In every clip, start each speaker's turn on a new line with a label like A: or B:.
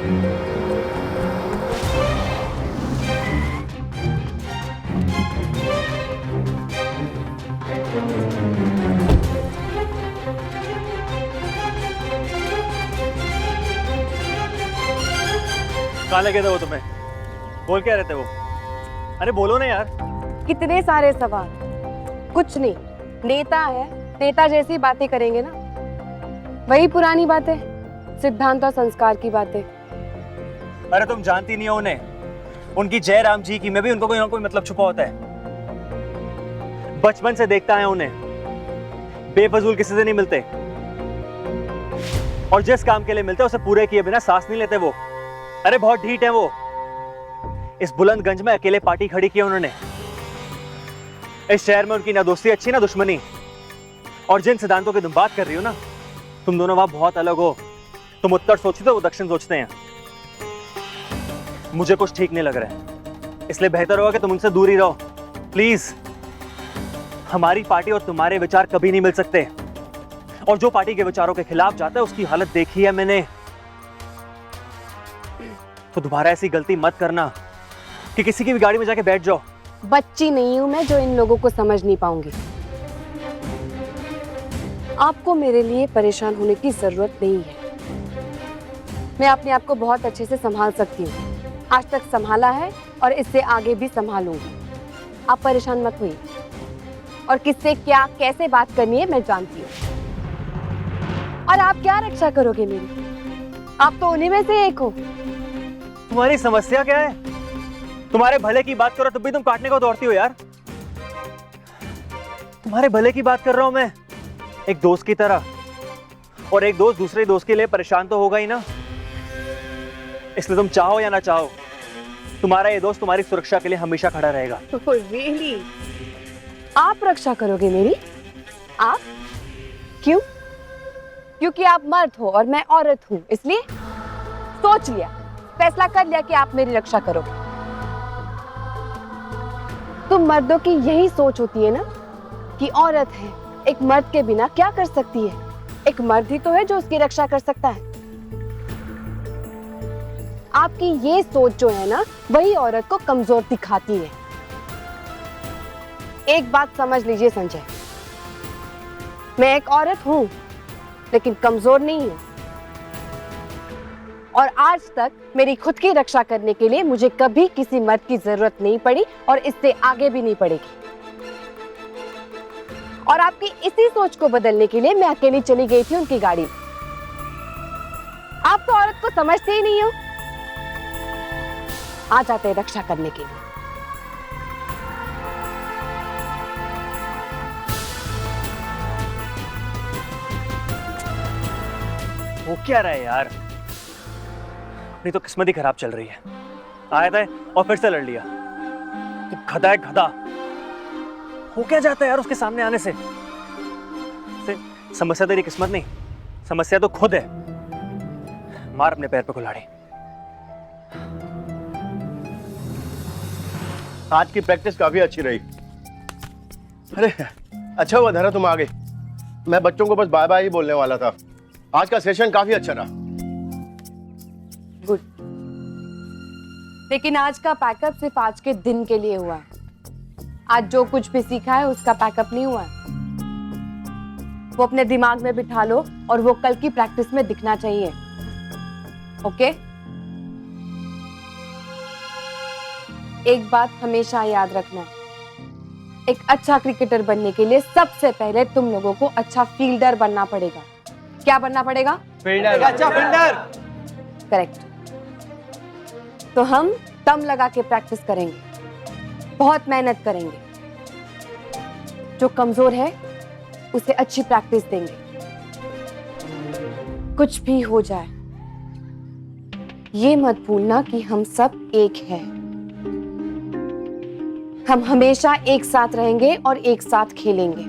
A: कहाँ लगे थे वो तुम्हें? बोल क्या रहे थे वो? अरे बोलो ना यार।
B: कितने सारे सवाल, कुछ नहीं। नेता है, नेता जैसी बातें करेंगे ना, वही पुरानी बातें, सिद्धांत और संस्कार की बातें।
A: अरे तुम जानती नहीं हो उन्हें, उनकी जय राम जी की में भी उनको कोई ना कोई मतलब छुपा होता है। बचपन से देखता है उन्हें, बेफजूल किसी से नहीं मिलते, और जिस काम के लिए मिलते उसे पूरे किए बिना सांस नहीं लेते वो। अरे बहुत ढीठ है वो। इस बुलंदगंज में अकेले पार्टी खड़ी की उन्होंने। इस शहर में उनकी ना दोस्ती अच्छी ना दुश्मनी। और जिन सिद्धांतों की तुम बात कर रही हो ना, तुम दोनों वहां बहुत अलग हो। तुम उत्तर सोचते हो, वो दक्षिण सोचते हैं। मुझे कुछ ठीक नहीं लग रहा है, इसलिए बेहतर होगा कि तुम उनसे दूर ही रहो प्लीज। हमारी पार्टी और तुम्हारे विचार कभी नहीं मिल सकते, और जो पार्टी के विचारों के खिलाफ जाता है उसकी हालत देखी है मैंने। तो दोबारा ऐसी गलती मत करना कि किसी की भी गाड़ी में जाके बैठ जाओ।
B: बच्ची नहीं हूं मैं जो इन लोगों को समझ नहीं पाऊंगी। आपको मेरे लिए परेशान होने की जरूरत नहीं है। मैं अपने आप को बहुत अच्छे से संभाल सकती हूँ, आज तक संभाला है और इससे आगे भी संभालूंगी। आप परेशान मत हुई, और किससे क्या कैसे बात करनी है मैं जानती हूँ। और आप क्या रक्षा करोगे मेरी? आप तो उन्हीं में से एक हो।
A: तुम्हारी समस्या क्या है? तुम्हारे भले की बात करो तब भी तुम काटने को दौड़ती हो यार। तुम्हारे भले की बात कर रहा हूं मैं, एक दोस्त की तरह, और एक दोस्त दूसरे दोस्त के लिए परेशान तो होगा ही ना। इसलिए तुम चाहो या ना चाहो, तुम्हारा ये दोस्त तुम्हारी सुरक्षा के लिए हमेशा खड़ा रहेगा।
B: Really? आप रक्षा करोगे मेरी? आप? क्यों? क्योंकि आप मर्द हो और मैं औरत हूँ, इसलिए सोच लिया, फैसला कर लिया कि आप मेरी रक्षा करोगे। तो मर्दों की यही सोच होती है ना कि औरत है, एक मर्द के बिना क्या कर सकती है? एक मर्द ही तो है जो उसकी रक्षा कर सकता है। आपकी ये सोच जो है ना, वही औरत को कमजोर दिखाती है। एक बात समझ लीजिए संजय, मैं एक औरत हूं लेकिन कमजोर नहीं हूं, और आज तक मेरी खुद की रक्षा करने के लिए मुझे कभी किसी मर्द की जरूरत नहीं पड़ी, और इससे आगे भी नहीं पड़ेगी। और आपकी इसी सोच को बदलने के लिए मैं अकेली चली गई थी उनकी गाड़ी में। आप तो औरत को समझते ही नहीं हो। आ जाते हैं रक्षा करने के लिए।
A: वो क्या रहा है यार? अपनी तो किस्मत ही खराब चल रही है। आया था और फिर से लड़ लिया। तो गधा है गधा। हो क्या जाता है यार उसके सामने आने से? समस्या तेरी किस्मत नहीं, समस्या तो खुद है। मार अपने पैर पे कुल्हाड़ी।
C: आज की प्रैक्टिस काफी अच्छी रही। अरे अच्छा हुआ धरा तुम आ गए, मैं बच्चों को बस बाय बाय ही बोलने वाला था। आज का सेशन काफी अच्छा रहा।
B: गुड। लेकिन आज का पैकअप सिर्फ आज के दिन के लिए हुआ है। आज जो कुछ भी सीखा है उसका पैकअप नहीं हुआ है। वो अपने दिमाग में बिठा लो, और वो कल की प्रैक्टिस में दिखना चाहिए। ओके? एक बात हमेशा याद रखना, एक अच्छा क्रिकेटर बनने के लिए सबसे पहले तुम लोगों को अच्छा फील्डर बनना पड़ेगा। क्या बनना पड़ेगा?
A: फील्डर। अच्छा फील्डर।
B: करेक्ट। तो हम दम लगा के प्रैक्टिस करेंगे, बहुत मेहनत करेंगे। जो कमजोर है उसे अच्छी प्रैक्टिस देंगे। कुछ भी हो जाए, ये मत भूलना कि हम सब एक हैं। हम हमेशा एक साथ रहेंगे और एक साथ खेलेंगे।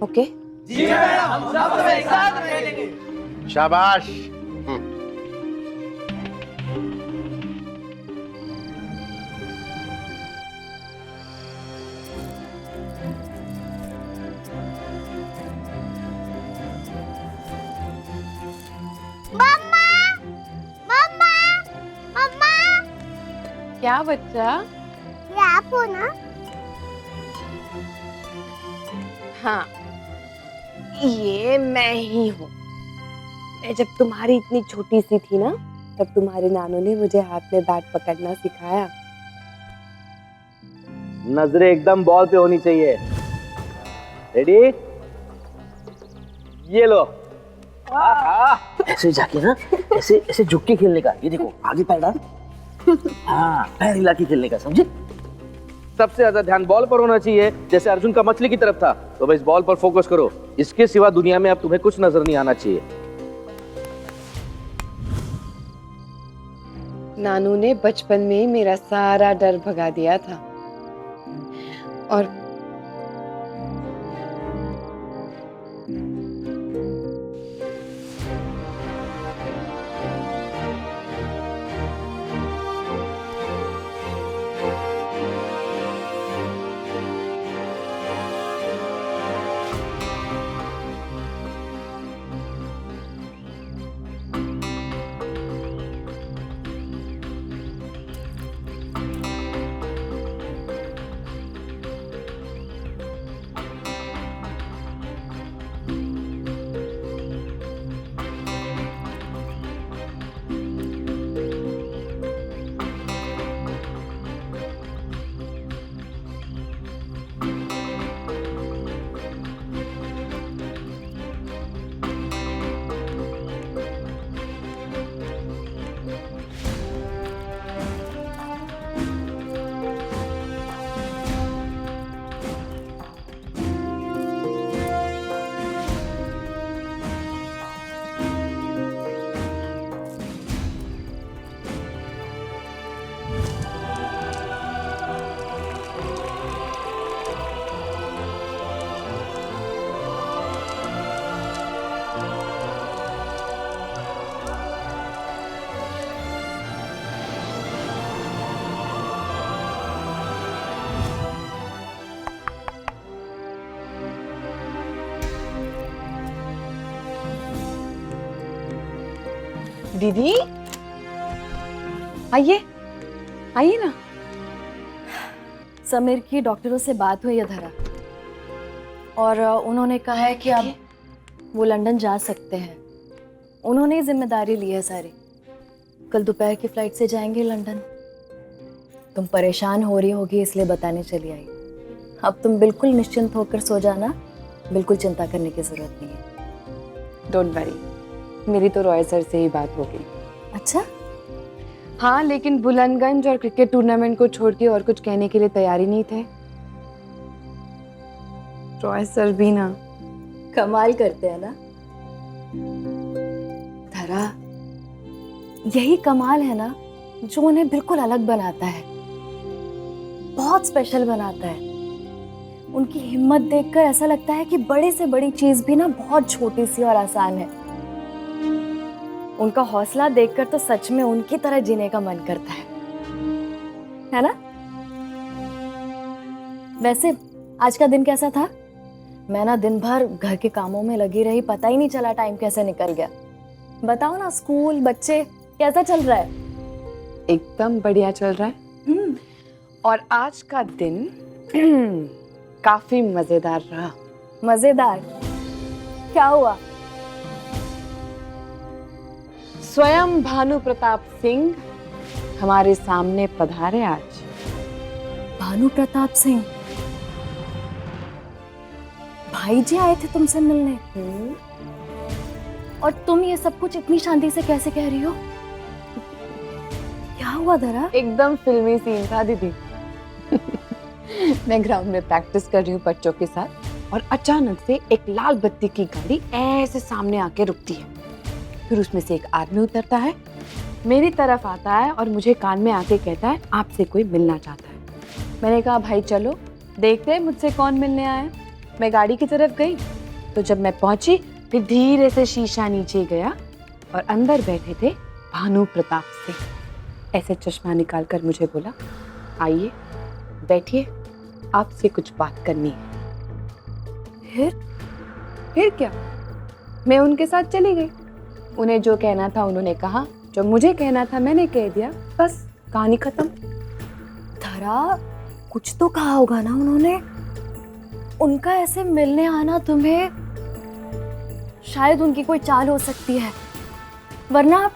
B: ओके?
D: जी मैडम, हम सब एक साथ रहेंगे।
C: शाबाश।
B: क्या बच्चा?
E: ये आप हो ना?
B: हाँ, ये मैं ही हूँ। मैं जब तुम्हारी इतनी छोटी सी थी ना, तब तुम्हारे नानू ने मुझे हाथ में बैट पकड़ना सिखाया।
A: नजरें एकदम बॉल पे होनी चाहिए। रेडी? ये लो।
F: ऐसे जाके ना, ऐसे ऐसे झुक के खेलने का। ये देखो, आगे पैर डाल। हाँ, पैर हिला के खेलने का, समझे?
G: सबसे ज्यादा ध्यान बॉल पर होना चाहिए, जैसे अर्जुन का मछली की तरफ था। तो बस बॉल पर फोकस करो। इसके सिवा दुनिया में अब तुम्हें कुछ नजर नहीं आना चाहिए।
B: नानू ने बचपन में ही मेरा सारा डर भगा दिया था। और दीदी, आइए आइए ना।
H: समीर की डॉक्टरों से बात हुई है धरा, और उन्होंने कहा है कि अब वो लंदन जा सकते हैं। उन्होंने ही जिम्मेदारी ली है सारी। कल दोपहर की फ्लाइट से जाएंगे लंदन। तुम परेशान हो रही होगी इसलिए बताने चली आई। अब तुम बिल्कुल निश्चिंत होकर सो जाना, बिल्कुल चिंता करने की जरूरत नहीं है।
B: डोंट वरी, मेरी तो रॉय सर से ही बात हो गई।
H: अच्छा,
B: हाँ, लेकिन बुलंदगंज और क्रिकेट टूर्नामेंट को छोड़ के और कुछ कहने के लिए तैयार ही नहीं थे। रॉय सर भी ना
H: कमाल करते हैं ना धरा। यही कमाल है ना जो उन्हें बिल्कुल अलग बनाता है, बहुत स्पेशल बनाता है। उनकी हिम्मत देखकर ऐसा लगता है कि बड़े से बड़ी चीज भी ना बहुत छोटी सी और आसान है। उनका हौसला देखकर तो सच में उनकी तरह जीने का मन करता है ना? वैसे आज का दिन कैसा था? मैं ना दिन भर घर के कामों में लगी रही, पता ही नहीं चला टाइम कैसे निकल गया। बताओ ना, स्कूल, बच्चे कैसा चल रहा है?
B: एकदम बढ़िया चल रहा है। और आज का दिन काफी मजेदार रहा।
H: मजेदार? क्या हुआ?
B: स्वयं भानु प्रताप सिंह हमारे सामने पधारे आज।
H: भानु प्रताप सिंह भाई जी आए थे तुमसे मिलने? और तुम ये सब कुछ इतनी शांति से कैसे कह रही हो? क्या हुआ धरा?
B: एकदम फिल्मी सीन था दीदी। मैं ग्राउंड में प्रैक्टिस कर रही हूँ बच्चों के साथ, और अचानक से एक लाल बत्ती की गाड़ी ऐसे सामने आके रुकती है। फिर उसमें से एक आदमी उतरता है, मेरी तरफ आता है और मुझे कान में आके कहता है, आपसे कोई मिलना चाहता है। मैंने कहा, भाई चलो देखते हैं मुझसे कौन मिलने आया है। मैं गाड़ी की तरफ गई, तो जब मैं पहुंची फिर धीरे से शीशा नीचे गया और अंदर बैठे थे भानु प्रताप सिंह। ऐसे चश्मा निकाल कर मुझे बोला, आइए बैठिए, आपसे कुछ बात करनी है। फिर क्या, मैं उनके साथ चली गई। उन्हें जो कहना था उन्होंने कहा, जो मुझे कहना था मैंने कह दिया, बस कहानी खत्म।
H: धरा, कुछ तो कहा होगा ना उन्होंने। उनका ऐसे मिलने आना तुम्हें, शायद उनकी कोई चाल हो सकती है, वरना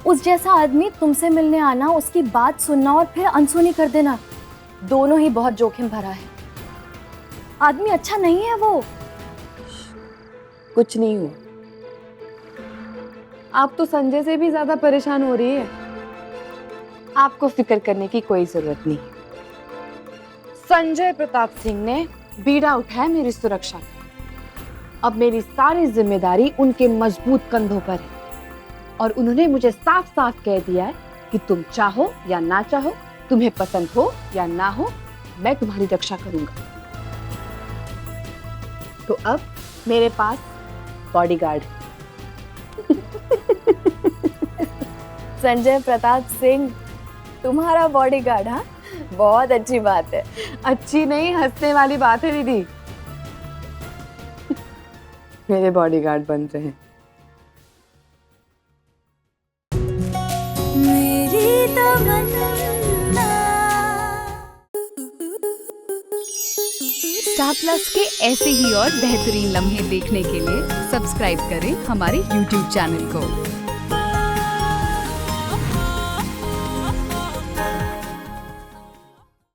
H: उस जैसा आदमी तुमसे मिलने आना, उसकी बात सुनना और फिर अनसुनी कर देना, दोनों ही बहुत जोखिम भरा है। आदमी अच्छा नहीं है वो।
B: कुछ नहीं हुआ। आप तो संजय से भी ज्यादा परेशान हो रही है। आपको फिक्र करने की कोई जरूरत नहीं। संजय प्रताप सिंह ने बीड़ा उठाया मेरी सुरक्षा का। अब मेरी सारी जिम्मेदारी उनके मजबूत कंधों पर है और उन्होंने मुझे साफ साफ कह दिया है कि तुम चाहो या ना चाहो, तुम्हें पसंद हो या ना हो, मैं तुम्हारी रक्षा करूंगा। तो अब मेरे पास बॉडीगार्ड है।
H: संजय प्रताप सिंह तुम्हारा बॉडीगार्ड? हाँ, बहुत अच्छी बात है।
B: अच्छी नहीं, हंसने वाली बात है दीदी। मेरे बॉडीगार्ड बन रहे हैं।
I: मेरी तमन्ना।
J: स्टार प्लस के ऐसे ही और बेहतरीन लम्हे देखने के लिए सब्सक्राइब करें हमारे YouTube चैनल को।